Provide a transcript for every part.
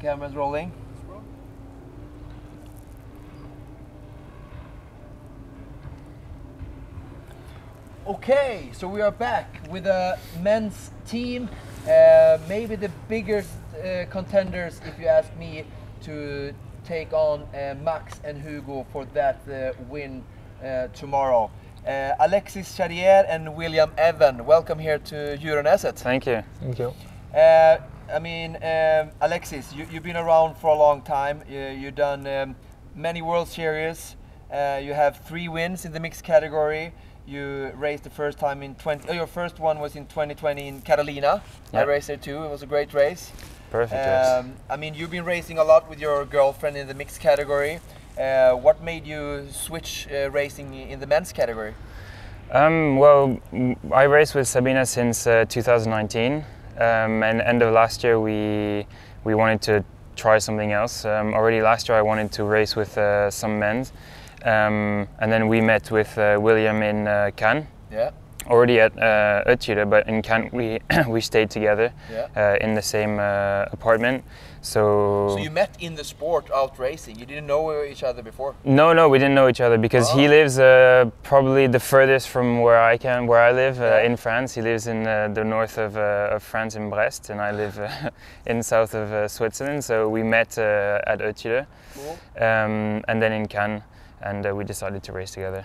camera's rolling. Okay, so we are back with a men's team. Maybe the biggest contenders, if you ask me, to take on Max and Hugo for that win tomorrow. Alexis Charrier and William Evan, welcome here to Djurönäset. Thank you. Thank you. I mean, Alexis, you've been around for a long time. You've done many World Series. You have 3 wins in the mixed category. You raced the first time in your first one was in 2020 in Carolina. Yep. I raced there too. It was a great race. Perfect race. I mean, you've been racing a lot with your girlfriend in the mixed category. What made you switch racing in the men's category? Well, I raced with Sabina since 2019, and end of last year we wanted to try something else. Already last year I wanted to race with some men's. And then we met with William in Cannes. Yeah. Already at ÖTILLÖ, but in Cannes we stayed together. Yeah. In the same apartment. So you met in the sport out racing. You didn't know each other before? No, we didn't know each other because he lives probably the furthest from where I live in France. He lives in the north of France in Brest, and I live in south of Switzerland. So we met at ÖTILLÖ. Cool. And then in Cannes. And we decided to race together.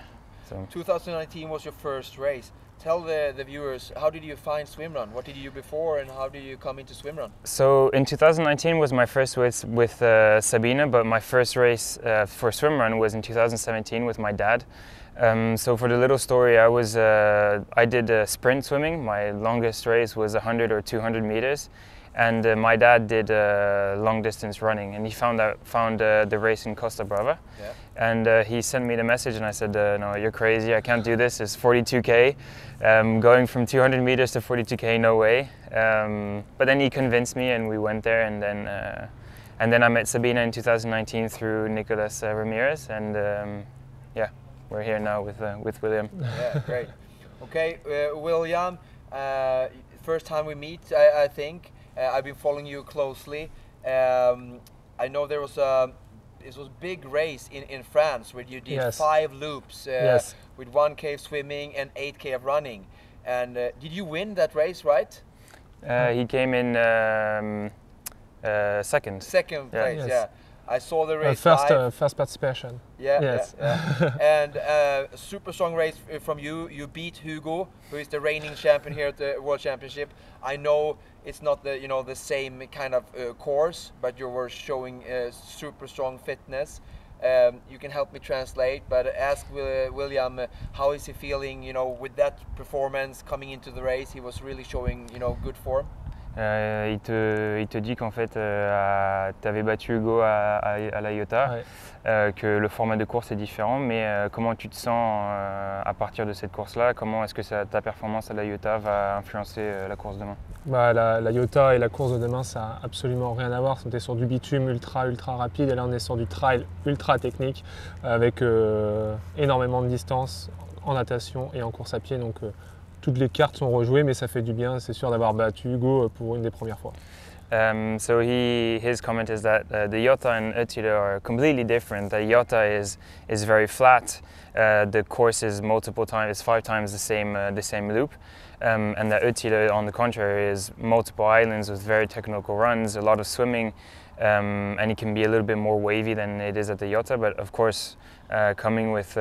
So 2019 was your first race. Tell the viewers, how did you find swimrun? What did you do before, and how did you come into swimrun? So in 2019 was my first race with Sabina, but my first race for swimrun was in 2017 with my dad. So for the little story, I did sprint swimming. My longest race was 100 or 200 meters. And my dad did long distance running, and he found the race in Costa Brava. Yeah. And he sent me the message, and I said, no, you're crazy, I can't do this, it's 42K. Going from 200 meters to 42K, no way. But then he convinced me, and we went there, and then I met Sabina in 2019 through Nicolas Ramirez, and yeah, we're here now with William. Yeah, great. Okay, William, first time we meet, I think. I've been following you closely. I know there was a big race in France where you did 5 loops with 1K of swimming and 8K of running. And did you win that race, right? He came in second. Second place, yeah. I saw the race first participation. Yeah, yes. Yeah. And super strong race from you. You beat Hugo, who is the reigning champion here at the World Championship. I know it's not the same kind of course, but you were showing super strong fitness. You can help me translate, but ask William how is he feeling, with that performance coming into the race. He was really showing, good form. Il te dit qu'en fait, tu avais battu Hugo à la IOTA, que le format de course est différent, mais comment tu te sens à partir de cette course-là? Comment est-ce que ta performance à la IOTA va influencer la course demain? La IOTA et la course de demain, ça n'a absolument rien à voir. On était sur du bitume ultra rapide, et là on est sur du trail ultra technique avec énormément de distance en natation et en course à pied. Donc, toutes les cartes sont rejouées, mais ça fait du bien, c'est sûr, d'avoir battu Hugo pour une des premières fois. So his comment is that the IOTA and ÖTILLÖ are completely different. The IOTA is very flat. The course is multiple times, 5 times the same loop, and the ÖTILLÖ, on the contrary, is multiple islands with very technical runs, a lot of swimming, and it can be a little bit more wavy than it is at the IOTA. But of course, coming with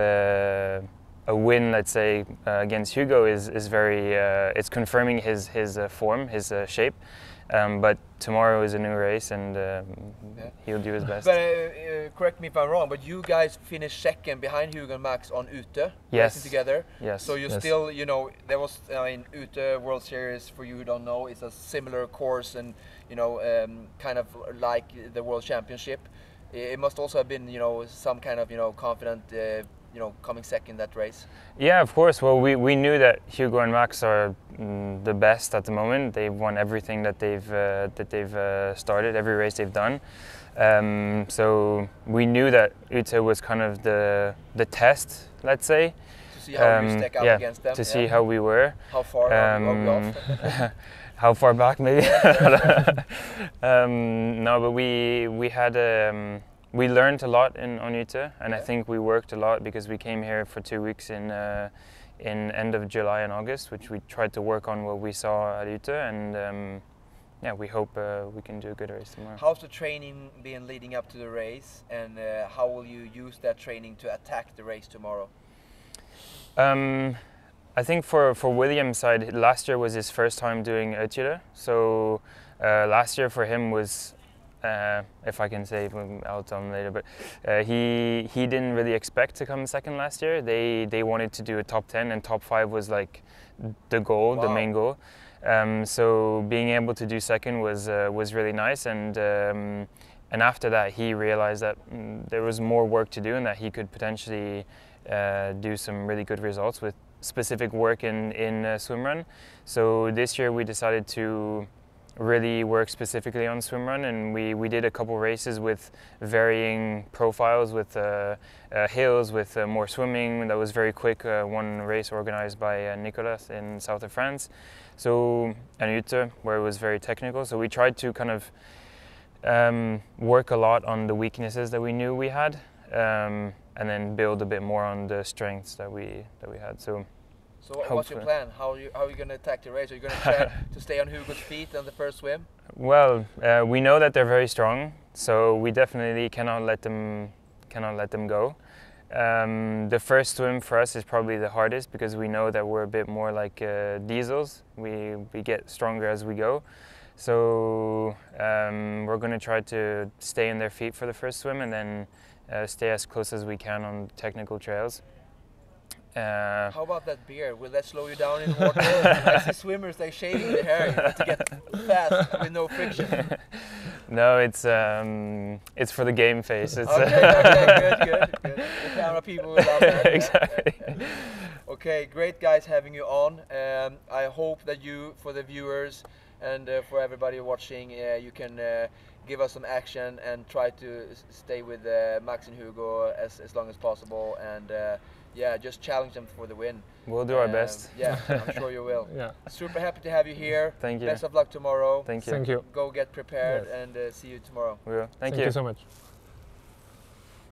a win, let's say, against Hugo is very, it's confirming his form, his shape. But tomorrow is a new race, and he'll do his best. But correct me if I'm wrong, but you guys finished second behind Hugo and Max on Ute, racing together. Yes. So you still, there was, Ute World Series, for you who don't know, it's a similar course and, kind of like the World Championship. It must also have been, some kind of, confident, coming second that race. Yeah, of course. Well, we knew that Hugo and Max are the best at the moment. They've won everything that they've started, every race they've done. So we knew that Ute was kind of the test, let's say. To see how you stack up against them. To see how we were. How far are we off? How far back, maybe? No, but we had we learned a lot on Ute, and I think we worked a lot because we came here for 2 weeks in end of July and August, which we tried to work on what we saw at Ute, and yeah, we hope we can do a good race tomorrow. How's the training been leading up to the race, and how will you use that training to attack the race tomorrow? I think for William's side, last year was his first time doing ÖTILLÖ, so last year for him was, if I can say, I'll tell him later, but he didn't really expect to come second last year. They wanted to do a top 10, and top 5 was like the goal, the main goal. So being able to do second was really nice, and after that he realized that there was more work to do and that he could potentially do some really good results with specific work in swimrun. So this year we decided to really work specifically on swimrun, and we did a couple races with varying profiles, with hills, with more swimming. That was very quick. One race organized by Nicolas in south of France, so and Ute, where it was very technical. So we tried to kind of work a lot on the weaknesses that we knew we had, and then build a bit more on the strengths that we had. So what's your plan? How are you going to attack the race? Are you going to try to stay on Hugo's feet on the first swim? Well, we know that they're very strong, so we definitely cannot let them go. The first swim for us is probably the hardest because we know that we're a bit more like diesels. We get stronger as we go. So we're going to try to stay in their feet for the first swim, and then stay as close as we can on technical trails. How about that beard? Will that slow you down in water? I see swimmers, they're shaving their hair to get fast with no friction. No, it's for the game face. It's okay, good. The camera people will love that. Exactly. Okay, great guys having you on. I hope that you, for the viewers and for everybody watching, you can give us some action and try to stay with Max and Hugo as long as possible, and yeah, just challenge them for the win. We'll do our best. Yeah, I'm sure you will. Yeah. Super happy to have you here. Thank you. Best of luck tomorrow. Thank you. Thank you. Go get prepared, and see you tomorrow. We will. Thank you. Thank you so much.